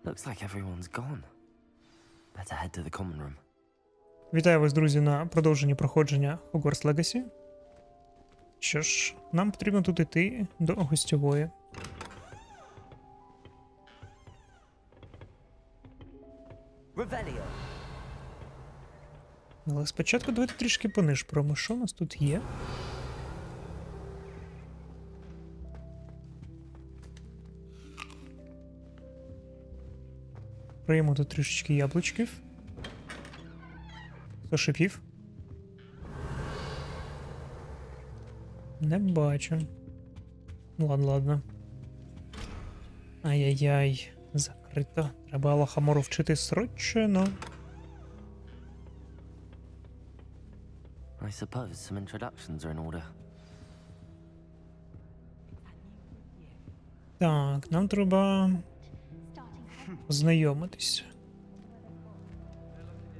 Looks like everyone's gone. Better head to the common room. Вітаю вас, друзі, на продовженні проходження Hogwarts Legacy. Що ж, нам потрібно тут йти до гостьової. Але спочатку давайте трішки понишпоримо, що у нас тут є. Приймемо тут трішечки яблучків. Хто шипів? Не бачу. Ладно, ладно. Ай-яй-яй, закрито. Треба Алахамору вчити срочно. I suppose some introductions are in order. Так, нам треба познайомитись.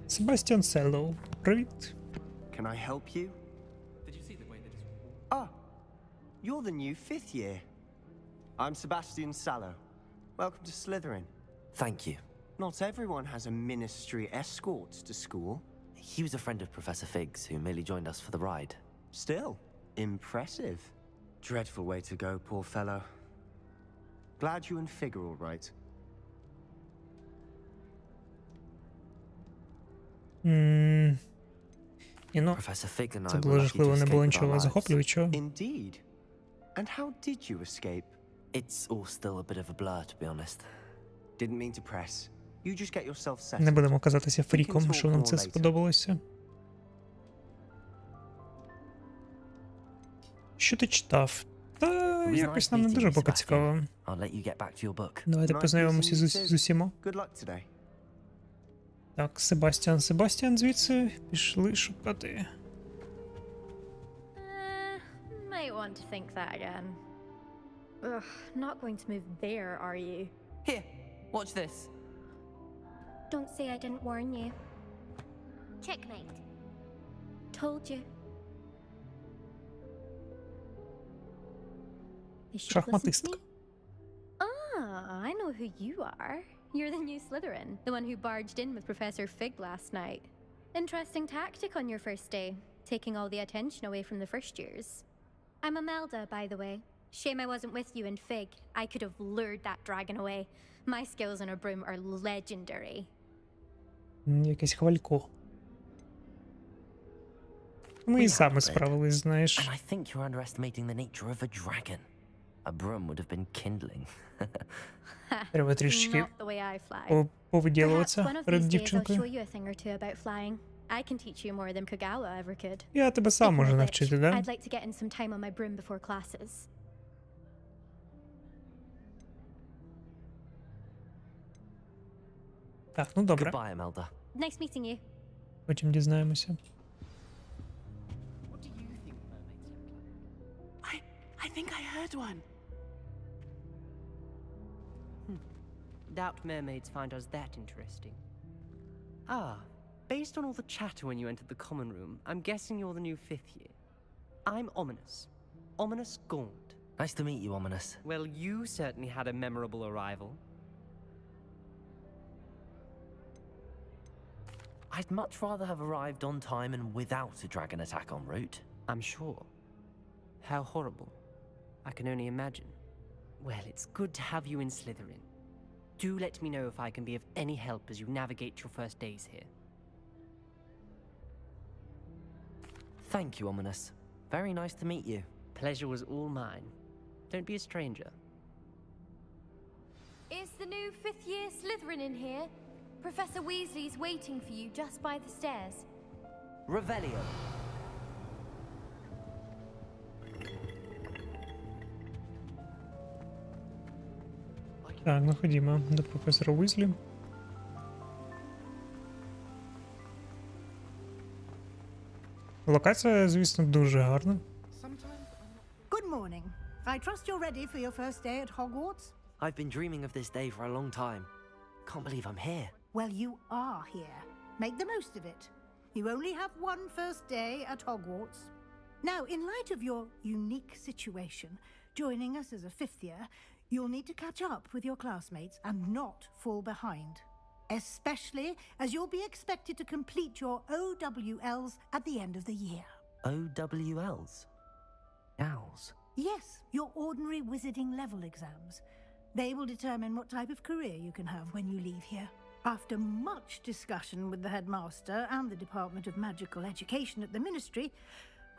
Себастьян Селлоу. Привіт. Can I help you? Ah, you're the new 5th year. I'm Sebastian Sallow. Welcome to Slytherin. Thank you. Not everyone has a ministry escort to school. He was a friend of Professor Fig's who merely joined us for the ride. Still, impressive. Dreadful way to go, poor fellow. Glad you and Fig are all right. Professor Fig and I Це were було lucky to жахливо, не escape було with our нічого lives. захоплюючого. Indeed. And how did you escape? It's all still a bit of a blur, to be honest. Didn't mean to press. You just get yourself settled. Не будемо казатися фріком, що нам це сподобалося. Що ти читав? Та якось нам не дуже поки цікаво. I'll let you get back to your book. Давайте познайомимося з усіма. Good luck today. Так, Себастьян звідси пішли шукати. Might want to think that again. Ugh, not going to move there, are you? Here, watch this. Don't say I didn't warn you. Checkmate. Told you. They should have listened to me. Шахматистка. Ah, I know who you are. You're the new Slytherin, the one who barged in with Professor Fig last night. Interesting tactic on your first day, taking all the attention away from the first years. I'm Imelda, by the way. Shame I wasn't with you in Fig. I could have lured that dragon away. My skills on a broom are legendary. Якесь хвалько. Ми і самі справились, знаєш. And I think you're underestimating the nature of a dragon. A broom would have been kindling. Треба трішки Not the way I fly. повиділуватися Perhaps one of перед these days I'll show дівчинкою. you a thing or two about flying. I can teach you more than Kagawa ever could. Я тебе сам Speaking можу of which, навчити, да? I'd like to get in some time on my broom before classes. Так, ну добре. Goodbye, Imelda. Nice meeting you. Потім дізнаємося. What do you think mermaids look like? I think I heard one. Doubt mermaids find us that interesting. Ah, based on all the chatter when you entered the common room, I'm guessing you're the new 5th year. I'm Ominous. Ominous Gaunt. Nice to meet you, Ominous. Well, you certainly had a memorable arrival. I'd much rather have arrived on time and without a dragon attack en route. I'm sure. How horrible. I can only imagine. Well, it's good to have you in Slytherin. Do let me know if I can be of any help as you navigate your first days here. Thank you, Ominous. Very nice to meet you. Pleasure was all mine. Don't be a stranger. Is the new 5th year Slytherin in here? Professor Weasley's waiting for you just by the stairs. Revelio. Так, ну ходімо до професора Уізлі. Локація, звісно, дуже гарна. Good morning. I trust you're ready for your first day at Hogwarts? I've been dreaming of this day for a long time. Can't believe I'm here. Well, you are here. Make the most of it. You only have one first day at Hogwarts. Now, in light of your unique situation, joining us as a 5th year, You'll need to catch up with your classmates and not fall behind. Especially as you'll be expected to complete your OWLs at the end of the year. OWLs? Owls? Yes, your ordinary wizarding level exams. They will determine what type of career you can have when you leave here. After much discussion with the headmaster and the Department of Magical Education at the Ministry,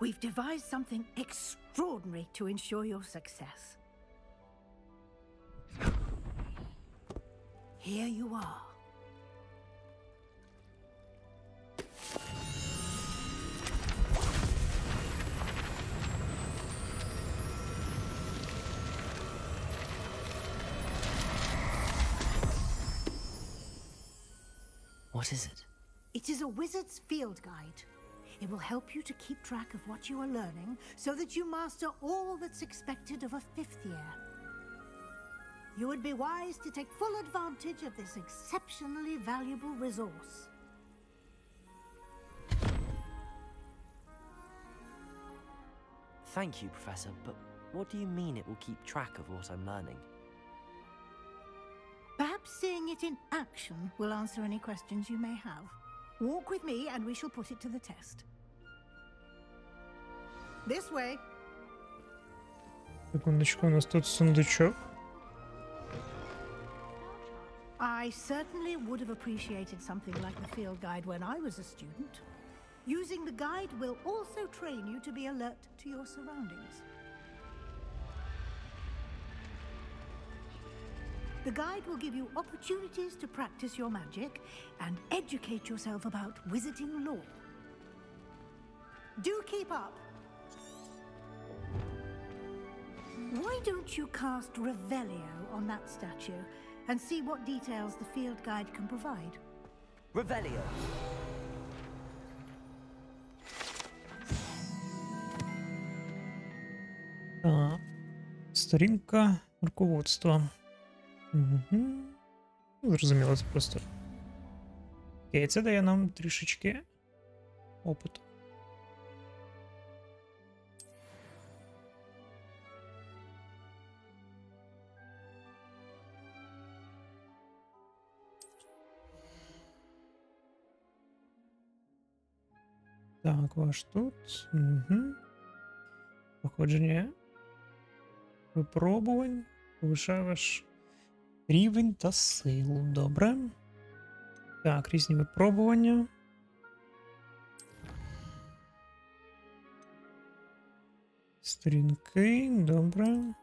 we've devised something extraordinary to ensure your success. Here you are. What is it? It is a wizard's field guide. It will help you to keep track of what you are learning so that you master all that's expected of a 5th year. You would be wise to take full advantage of this exceptionally valuable resource. Thank you, Professor, but what do you mean it will keep track of what I'm learning? Perhaps seeing it in action will answer any questions you may have. Walk with me and we shall put it to the test. This way. Секундочку, у нас тут сундучок. I certainly would have appreciated something like the field guide when I was a student. Using the guide will also train you to be alert to your surroundings. The guide will give you opportunities to practice your magic and educate yourself about wizarding lore. Do keep up! Why don't you cast Revelio on that statue and see what details the field guide can provide? Revelio! Так. Сторінка руководства. Угу. Зрозуміло, це просто. Окей, це дає нам трішечки опиту. Так, ваш тут. Угу. Проходження випробувань. Повишає ваш рівень та силу. Добре. Так, різні випробування. Сторінки. Добре.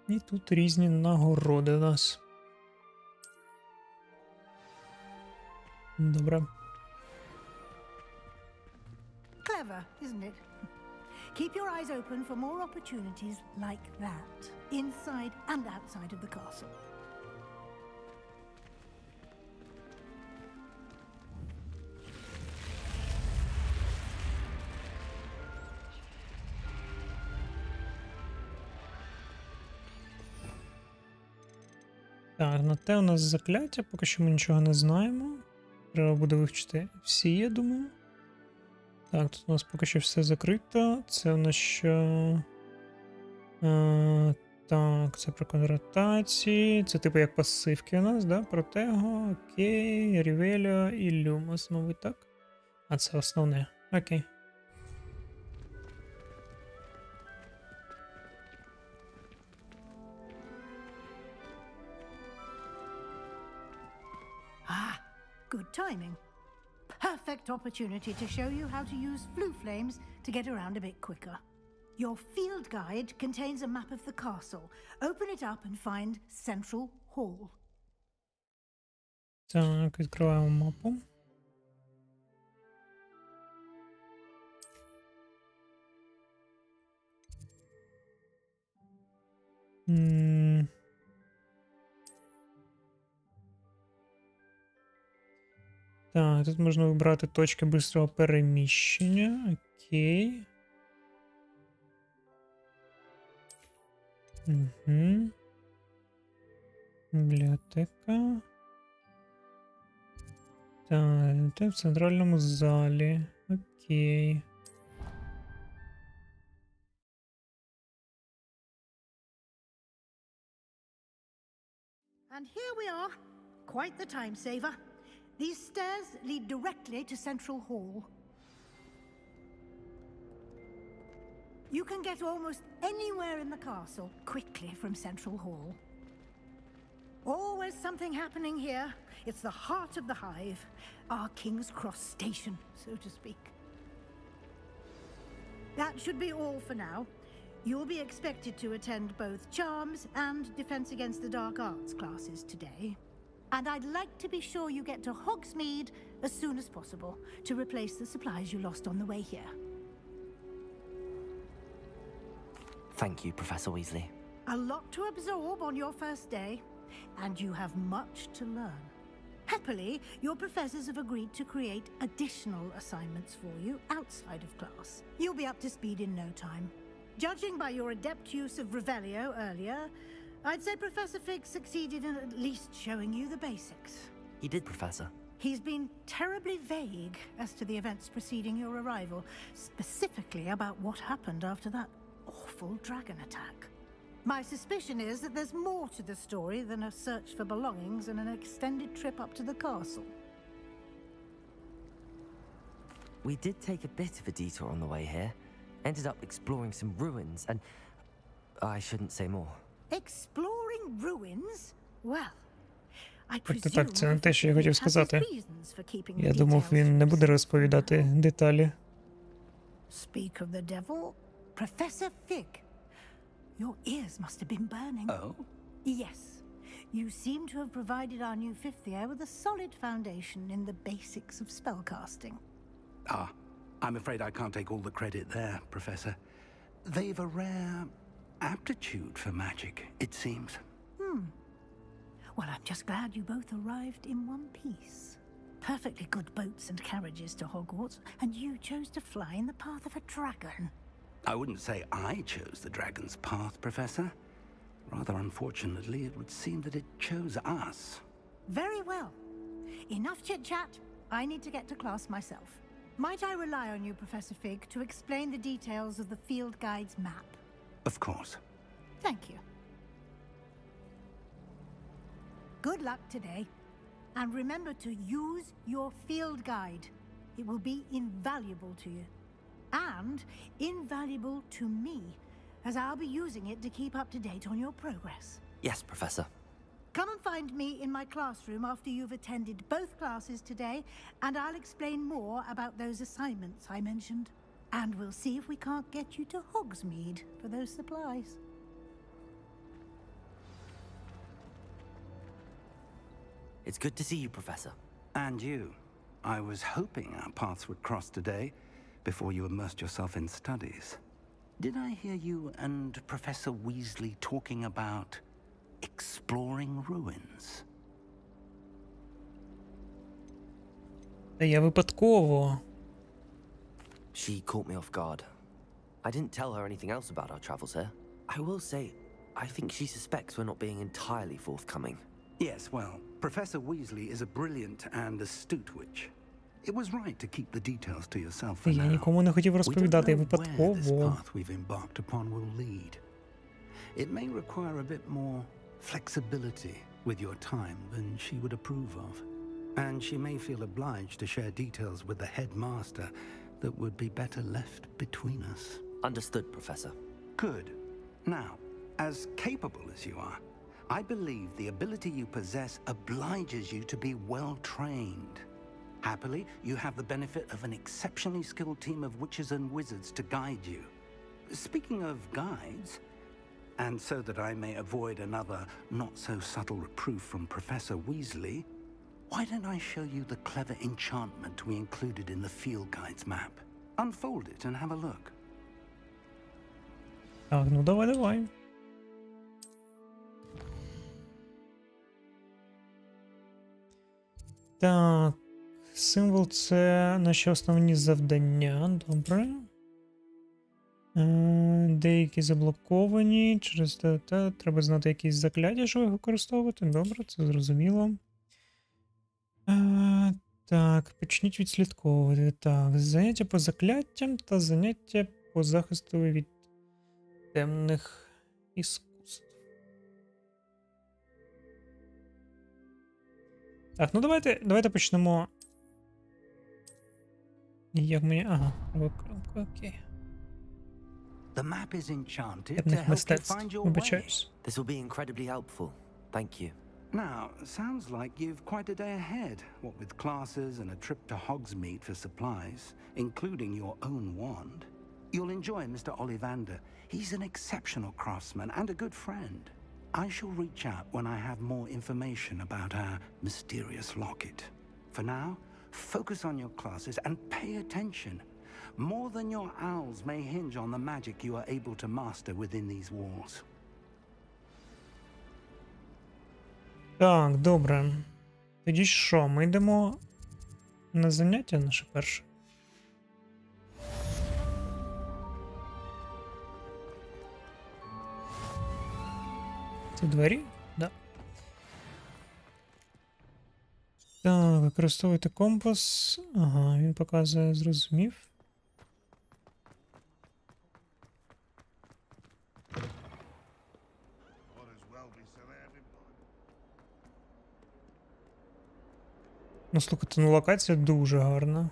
І тут різні нагороди у нас. Добре. Clever, isn't it? Keep your eyes open for more opportunities like that, inside and outside of the castle. Так, на те у нас закляття, поки що ми нічого не знаємо. Треба буде вивчити всі, я думаю. Так, тут у нас поки що все закрито. Це у нас що. Так, це про конвертації. Це типу як пасивки у нас, да? Протего, окей, Рівеліо і Люмос, мабуть, так? А це основне. Окей. Ah, good timing. Perfect opportunity to show you how to use flue flames to get around a bit quicker. Your field guide contains a map of the castle. Open it up and find Central Hall. Так, відкриваємо мапу. Так, тут можна вибрати точки бистрого переміщення. Окей. Угу. Бібліотека. Так, це в центральному залі. Окей. And here we are. Quite the time saver. These stairs lead directly to Central Hall. You can get almost anywhere in the castle quickly from Central Hall. Always something happening here. It's the heart of the hive, our King's Cross station, so to speak. That should be all for now. You'll be expected to attend both Charms and Defense Against the Dark Arts classes today. And I'd like to be sure you get to Hogsmeade as soon as possible to replace the supplies you lost on the way here. Thank you, Professor Weasley. A lot to absorb on your first day, and you have much to learn. Happily, your professors have agreed to create additional assignments for you outside of class. You'll be up to speed in no time. Judging by your adept use of Revelio earlier, I'd say Professor Fig succeeded in at least showing you the basics. He did, Professor. He's been terribly vague as to the events preceding your arrival, specifically about what happened after that awful dragon attack. My suspicion is that there's more to the story than a search for belongings and an extended trip up to the castle. We did take a bit of a detour on the way here. Ended up exploring some ruins and... I shouldn't say more. Exploring ruins? Well, I Тобто presume так, це не те, що я хотів has his сказати. reasons for keeping the Я думав, details він не буде secret. розповідати деталі. Speak of the devil, Professor Fig. Your ears must have been burning. Oh? Yes. You seem to have provided our new fifth year with a solid foundation in the basics of spellcasting. Ah, I'm afraid I can't take all the credit there, Professor. They've a rare aptitude for magic, it seems. Well, I'm just glad you both arrived in one piece. Perfectly good boats and carriages to Hogwarts, and you chose to fly in the path of a dragon. I wouldn't say I chose the dragon's path, Professor. Rather unfortunately, it would seem that it chose us. Very well. Enough chit-chat. I need to get to class myself. Might I rely on you, Professor Fig, to explain the details of the field guide's map? Of course. Thank you. Good luck today. And remember to use your field guide. It will be invaluable to you. And invaluable to me, as I'll be using it to keep up to date on your progress. Yes, Professor. Come and find me in my classroom after you've attended both classes today, and I'll explain more about those assignments I mentioned. And we'll see if we can't get you to Hogsmeade for those supplies. It's good to see you, Professor. And you. I was hoping our paths would cross today, before you immersed yourself in studies. Did I hear you and Professor Weasley talking about exploring ruins? Та я випадково. She caught me off guard. I didn't tell her anything else about our travels here. I will say, I think she suspects we're not being entirely forthcoming. Yes, well, Professor Weasley is a brilliant and astute witch. It was right to keep the details to yourself for Я now. нікому не хотів We don't розповідати know where this випадково. path we've embarked upon will lead. It may require a bit more flexibility with your time than she would approve of. And she may feel obliged to share details with the headmaster that would be better left between us. Understood, Professor. Good. Now, as capable as you are, I believe the ability you possess obliges you to be well trained. Happily, you have the benefit of an exceptionally skilled team of witches and wizards to guide you. Speaking of guides, and so that I may avoid another not-so-subtle reproof from Professor Weasley, why don't I show you the clever enchantment we included in the field guide's map? Unfold it and have a look. Так, ну давай. Так, символ це наші основні завдання. Добре. Деякі заблоковані. Через те треба знати якісь закляття, щоб їх використовувати. Добре, це зрозуміло. Так, почніть відслідковувати. Так, заняття по закляттям та заняття по захисту від темних іскусств. Так, ну давайте почнемо. Як мені. Ага, окей. The map is enchanted to Ядних help you мистецтв. find your way. Вибачаюсь. This will be incredibly helpful. Thank you. Now, sounds like you've quite a day ahead, what with classes and a trip to Hogsmeade for supplies, including your own wand. You'll enjoy Mr. Ollivander. He's an exceptional craftsman and a good friend. I shall reach out when I have more information about our mysterious locket. For now, focus on your classes and pay attention. More than your owls may hinge on the magic you are able to master within these walls. Так, добре. Тоді що, ми йдемо на заняття наше перше? Це двері? Да. Так, використовуйте компас. Ага, він показує, зрозумів. Ну, слухайте, ну локація дуже гарна.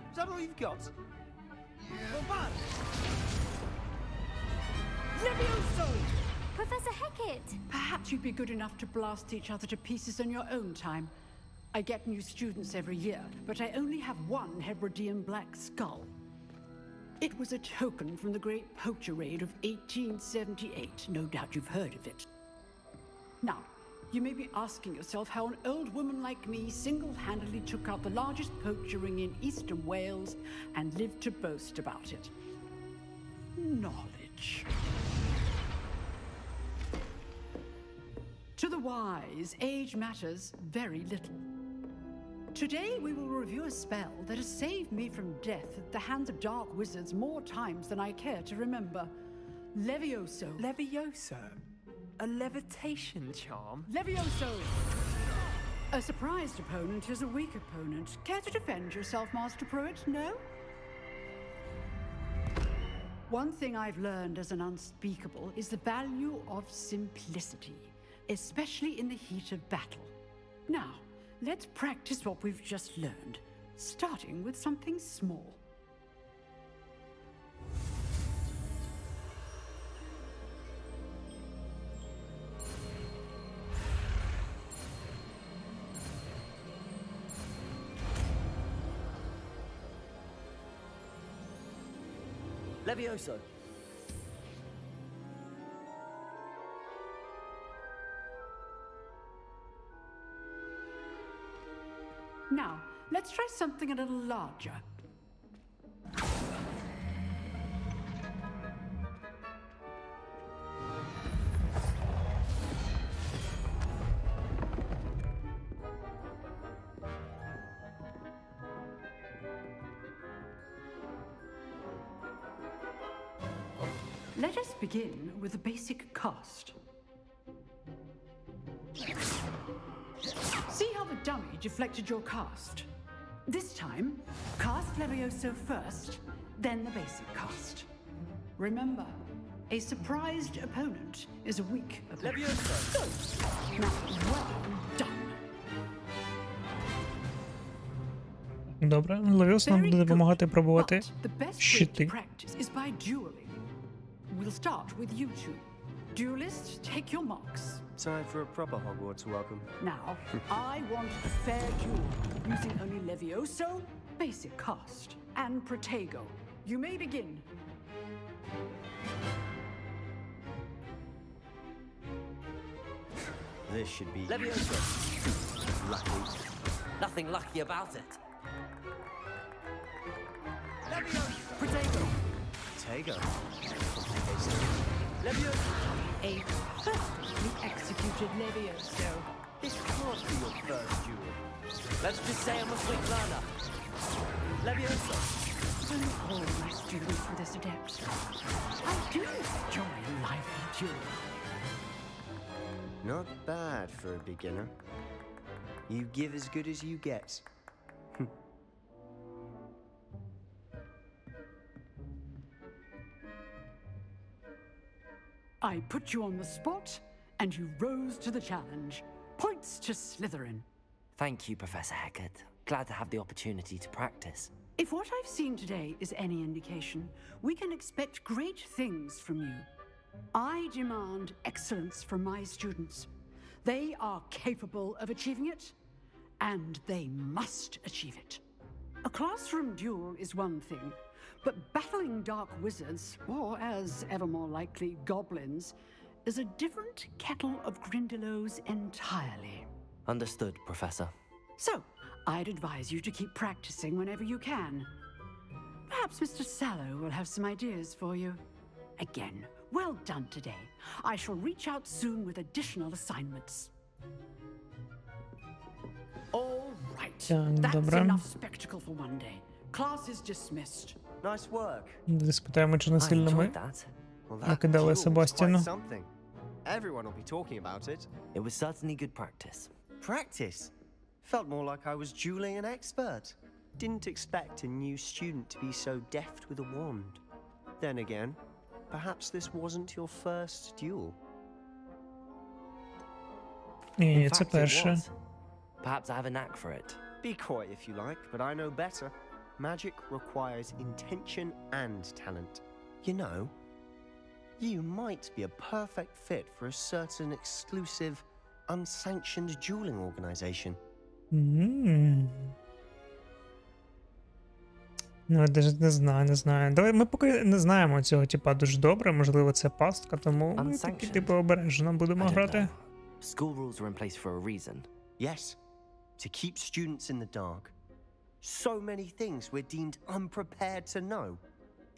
Is that all you've got? Professor Hecat! Perhaps you'd be good enough to blast each other to pieces in your own time. I get new students every year, but I only have one Hebridean black skull. It was a token from the Great Poacher Raid of 1878. No doubt you've heard of it. Now, you may be asking yourself how an old woman like me single-handedly took out the largest poacher ring in eastern Wales and lived to boast about it. Knowledge. To the wise, age matters very little. Today we will review a spell that has saved me from death at the hands of dark wizards more times than I care to remember. Levioso. Levioso? A levitation charm? Levioso! A surprised opponent is a weak opponent. Care to defend yourself, Master Pruitt? No? One thing I've learned as an unspeakable is the value of simplicity, especially in the heat of battle. Now, let's practice what we've just learned, starting with something small. Levioso. Now, let's try something a little larger. Let us begin with a basic cast. See how the dummy deflected your cast? This time, cast Levioso first, then the basic cast. Remember, a surprised opponent is a weak opponent. Levioso! Now, well done. Добре, Левіос нам буде допомагати пробувати But the best way to щити. practice is by dueling. We'll start with you two. Duelists, take your marks. Time for a proper Hogwarts welcome. Now, I want a fair duel, using only Levioso, basic cast, and Protego. You may begin. This should be Levioso. lucky. Nothing lucky about it. Protego. Protego. Levioso. A perfectly executed Levioso. This can't be your first duel. Let's just say I'm a quick learner. Levioso. Don't all my students with this adept. I do enjoy a lively duel. Not bad for a beginner. You give as good as you get. I put you on the spot, and you rose to the challenge. Points to Slytherin. Thank you, Professor Hecat. Glad to have the opportunity to practice. If what I've seen today is any indication, we can expect great things from you. I demand excellence from my students. They are capable of achieving it, and they must achieve it. A classroom duel is one thing, but battling dark wizards, or as ever more likely, goblins, is a different kettle of Grindylows entirely. Understood, Professor. So, I'd advise you to keep practicing whenever you can. Perhaps Mr. Sallow will have some ideas for you. Again, well done today. I shall reach out soon with additional assignments. All right. That's Добре. enough spectacle for one day. Class is dismissed. Nice work. Спитаємо, чи не I сильно ми enjoyed that. Well, that накидали duel was Себастьяну. quite something. Everyone will be talking about it. It was certainly good practice. Practice? Felt more like I was dueling an expert. Didn't expect a new student to be so deft with a wand. Then again, perhaps this wasn't your first duel. Ні, In це fact, it перше. was. Perhaps I have a knack for it. Be coy if you like, but I know better. Magic requires intention and talent. You know, you might be a perfect fit for a certain exclusive, unsanctioned dueling organization. Ну, я навіть не знаю. Давай, ми поки не знаємо цього типа дуже добре, можливо, це пастка, тому ми таки типу обережно будемо I don't грати. know. School rules are in place for a reason. Yes, to keep students in the dark. So many things we're deemed unprepared to know.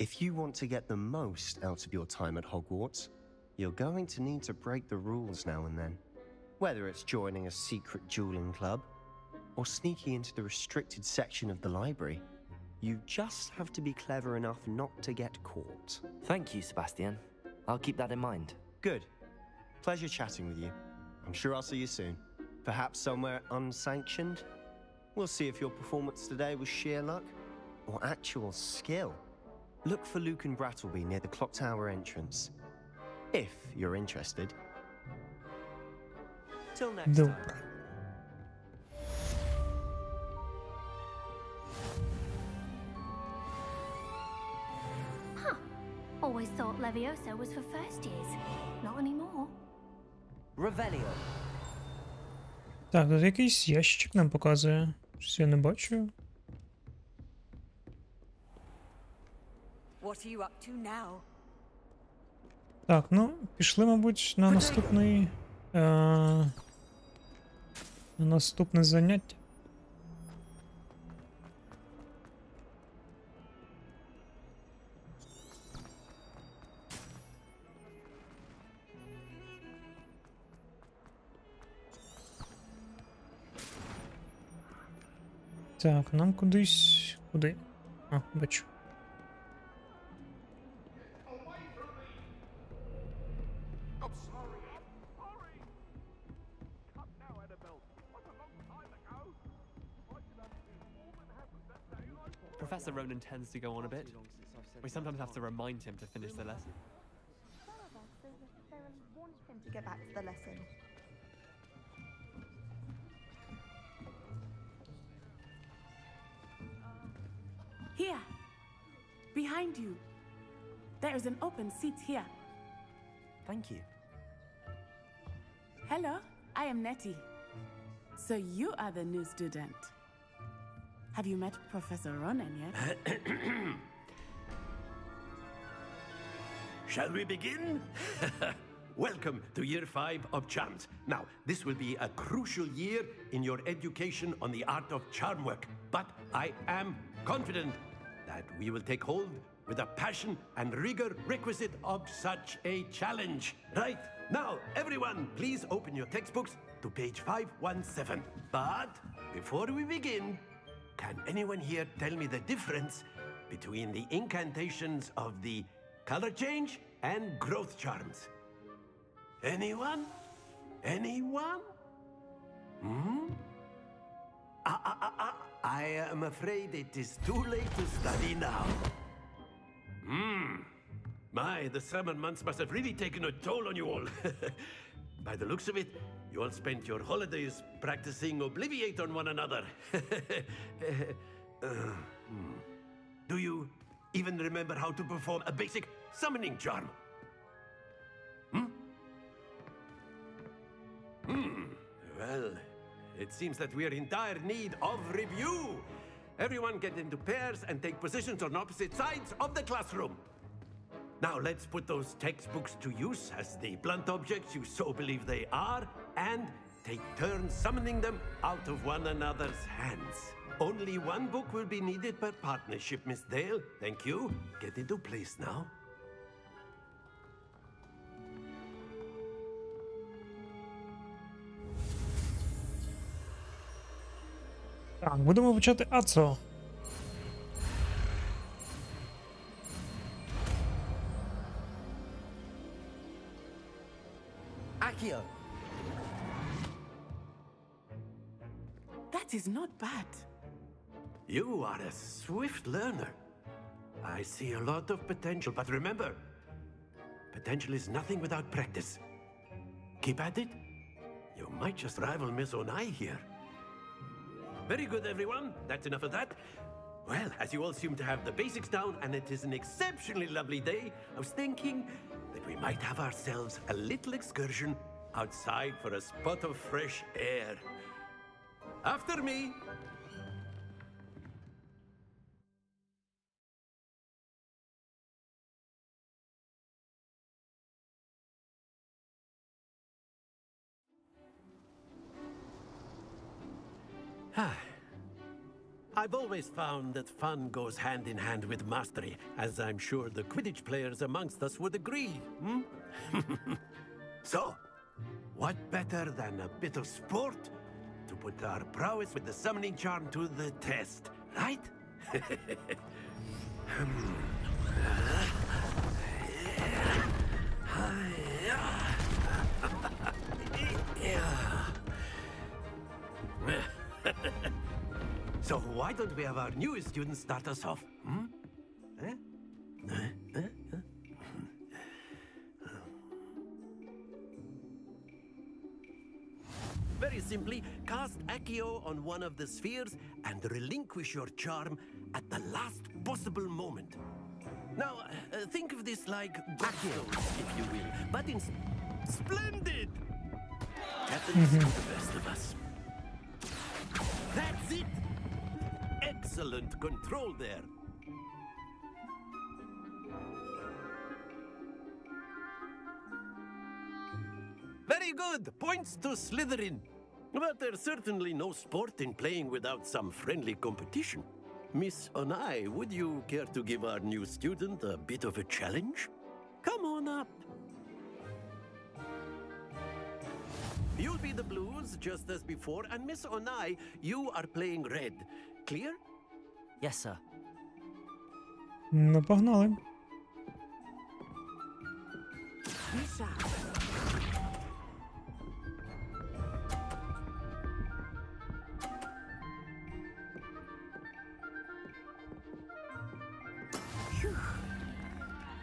If you want to get the most out of your time at Hogwarts, you're going to need to break the rules now and then. Whether it's joining a secret dueling club, or sneaking into the restricted section of the library, you just have to be clever enough not to get caught. Thank you, Sebastian. I'll keep that in mind. Good. Pleasure chatting with you. I'm sure I'll see you soon. Perhaps somewhere unsanctioned? We'll see if your performance today was sheer luck or actual skill. Look for Luke and Brattleby near the clock tower entrance. If you're interested. Till next time. Добре. Always thought Leviosa was for first years. Not anymore. Revelio. Так, тут якийсь ящик нам показує. Щось я не бачу. What are you up to now? Так, ну, пішли, мабуть, на наступний. На наступне заняття. Так, нам кудись. Куди? А, бачу. Professor Ronan tends to go on a bit. We sometimes have to remind him to finish the lesson. Wanted him to get back to the lesson. Here, behind you. There is an open seat here. Thank you. Hello, I am Nettie. So you are the new student. Have you met Professor Ronan yet? Shall we begin? Welcome to Year 5 of Charms. Now, this will be a crucial year in your education on the art of charm work, but I am confident that we will take hold with the passion and rigor requisite of such a challenge. Right, now, everyone, please open your textbooks to page 517. But before we begin, can anyone here tell me the difference between the incantations of the color change and growth charms? Anyone? Anyone? I am afraid it is too late to study now. My, the summer months must have really taken a toll on you all. By the looks of it, you all spent your holidays practicing Obliviate on one another. Do you even remember how to perform a basic summoning charm? Well, it seems that we are in dire need of review. Everyone get into pairs and take positions on opposite sides of the classroom. Now let's put those textbooks to use as the blunt objects you so believe they are, and take turns summoning them out of one another's hands. Only one book will be needed per partnership, Miss Dale. Thank you. Get into place now. Так, будемо почати АЦО. Accio! That is not bad. You are a swift learner. I see a lot of potential, but remember, potential is nothing without practice. Keep at it. You might just rival Miss Onai here. Very good, everyone. That's enough of that. Well, as you all seem to have the basics down, and it is an exceptionally lovely day, I was thinking that we might have ourselves a little excursion outside for a spot of fresh air. After me. I've always found that fun goes hand in hand with mastery, as I'm sure the Quidditch players amongst us would agree, So, what better than a bit of sport to put our prowess with the summoning charm to the test, right? So why don't we have our newest student start us off? Very simply, cast Accio on one of the spheres and relinquish your charm at the last possible moment. Now, think of this like Accio, if you will, but in splendid! Happens to the best of us. That's it! Excellent control there. Very good. Points to Slytherin. But there's certainly no sport in playing without some friendly competition. Miss Onai, would you care to give our new student a bit of a challenge? Come on up. You'll be the blues, just as before, and Miss Onai, you are playing red. Clear? Yes, sir. Ну, погнали. Misha.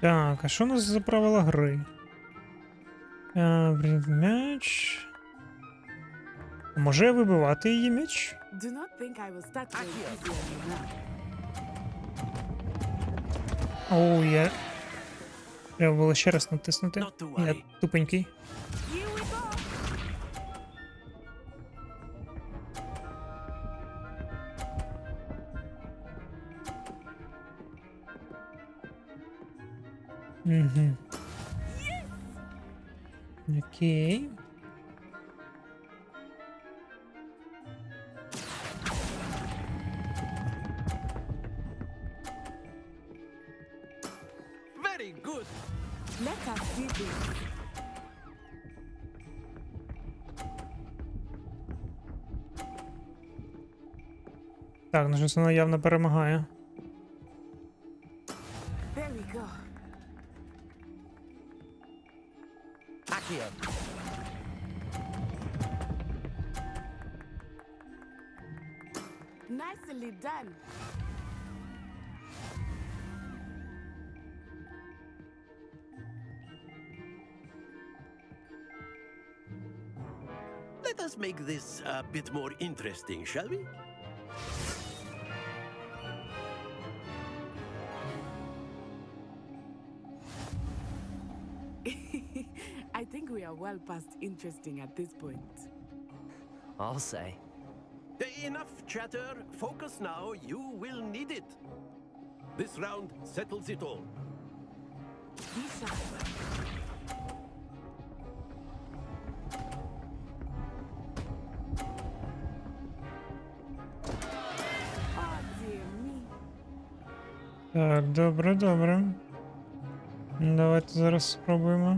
Так, а що у нас за правила гри? М'яч. Може я вибивати її м'яч? Do not think I will start playing easy on you now. Оу, я... Треба було ще раз натиснути. Я тупенький. Here we go. Угу. Окей. Very good. Let us do this. Так, ну щось вона явно перемагає. There we go. Accio! Nicely done. Let us make this a bit more interesting, shall we? I think we are well past interesting at this point. I'll say. Enough chatter. Focus now. You will need it. This round settles it all. Be sharp. Oh, dear me. Так, добре, добре. Давайте зараз спробуємо.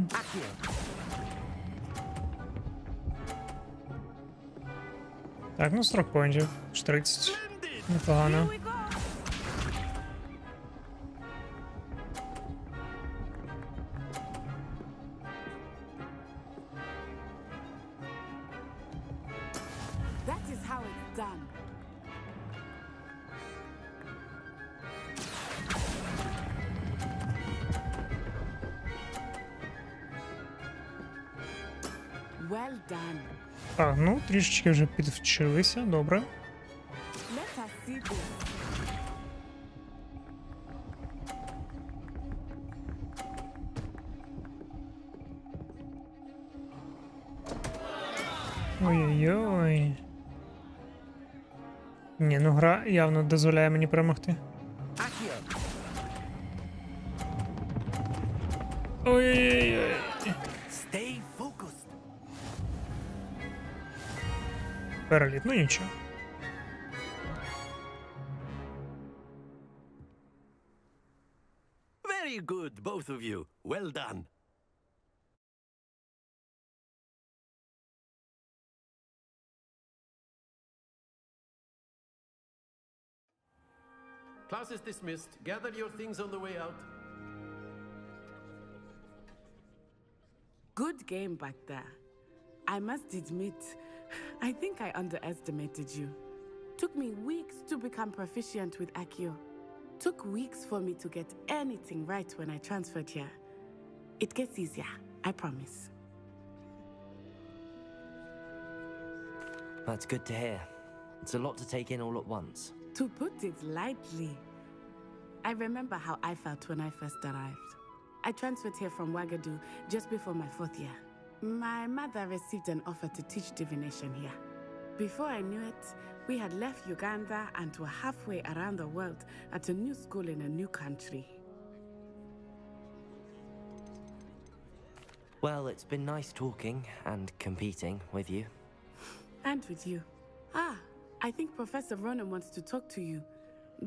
Так, ну 40 поінтів. 30. Непогано. That is how it's done. Well done. Так, ну трішечки вже підвчилися, добре. Let us see this. Ой-ой-ой. Ні, ну гра явно дозволяє мені перемогти. Ой-ой-ой. Stay focused. Переліт, ну нічого. Very good, both of you. Well done. Class is dismissed. Gather your things on the way out. Good game back there. I must admit, I think I underestimated you. Took me weeks to become proficient with Accio. Took weeks for me to get anything right when I transferred here. It gets easier, I promise. That's good to hear. It's a lot to take in all at once. To put it lightly, I remember how I felt when I first arrived. I transferred here from Ouagadougou just before my 4th year. My mother received an offer to teach divination here. Before I knew it, we had left Uganda and were halfway around the world at a new school in a new country. Well, it's been nice talking and competing with you. And with you. Ah, I think Professor Ronan wants to talk to you.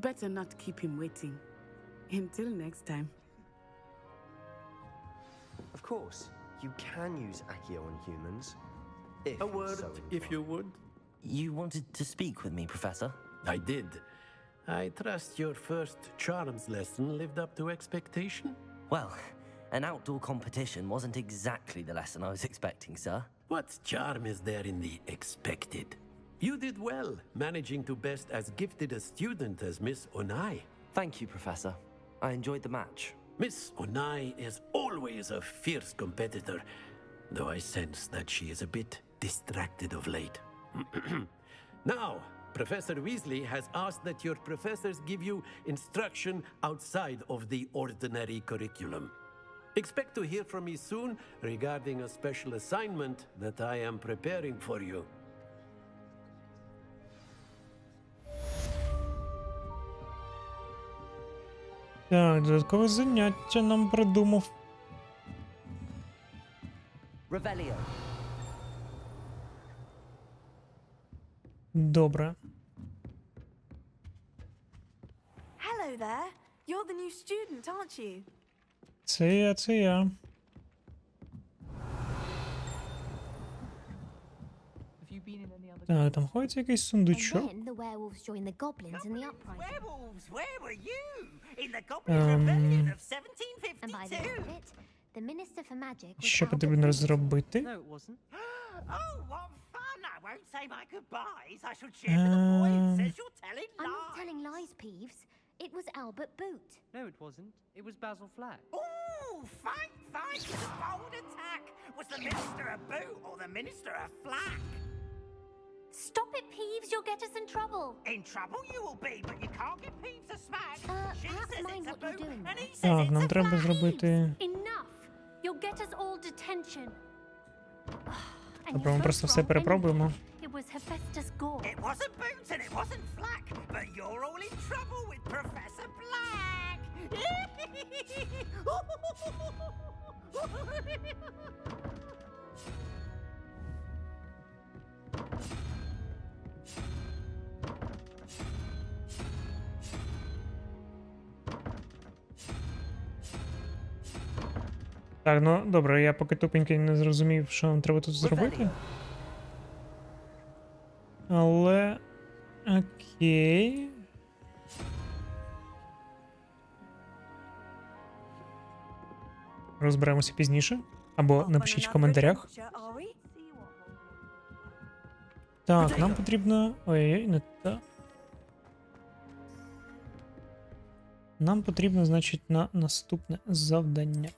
Better not keep him waiting. Until next time. Of course, you can use Accio on humans. If A you're word, so if you inclined. would. You wanted to speak with me, Professor? I did. I trust your first charms lesson lived up to expectation? Well, an outdoor competition wasn't exactly the lesson I was expecting, sir. What charm is there in the expected? You did well, managing to best as gifted a student as Miss Onai. Thank you, Professor. I enjoyed the match. Miss Onai is always a fierce competitor, though I sense that she is a bit distracted of late. Now, Professor Weasley has asked that your professors give you instruction outside of the ordinary curriculum. Expect to hear from me soon regarding a special assignment that I am preparing for you. Так, додаткове заняття нам придумав. Revelio. Добре. Hello there. You're the new student, aren't you? Це я, це я. Так, там ходить якийсь сундучок. And then the werewolves joined the goblins in the uprising. Werewolves, where were you? In the Goblin Rebellion of And by the end 1752? of it, the Minister for Magic was Що out of потрібно зробити? No, it wasn't. Oh, what fun! I won't say my goodbyes. I shall cheer for the boy who says you're telling I'm lies. not telling lies, Peeves. It was Albert Boot. No, it wasn't. It was Basil Flack. Ooh, fight, fight! It's a bold attack. Was the Minister a boot or the Minister a flack? Stop it, Peeves. You'll get us in trouble. In trouble you will be, but you can't give Peeves a smack. She Perhaps says mind it's a what you're boot, doing. and he says Так, it's нам a треба flat. зробити... Enough. You'll get us all detention. And Добре, ми you're просто both все wrong перепробуємо. anyway. It was Hephaestus Gore. It wasn't boots and it wasn't flack, but you're all in trouble with Professor Black. Так, ну добре, я поки тупенький не зрозумів, що нам треба тут зробити. Але... Окей... Розберемося пізніше. Або напишіть в коментарях. Так, нам потрібно... Ой-ой, не та. Нам потрібно, значить, на наступне завдання.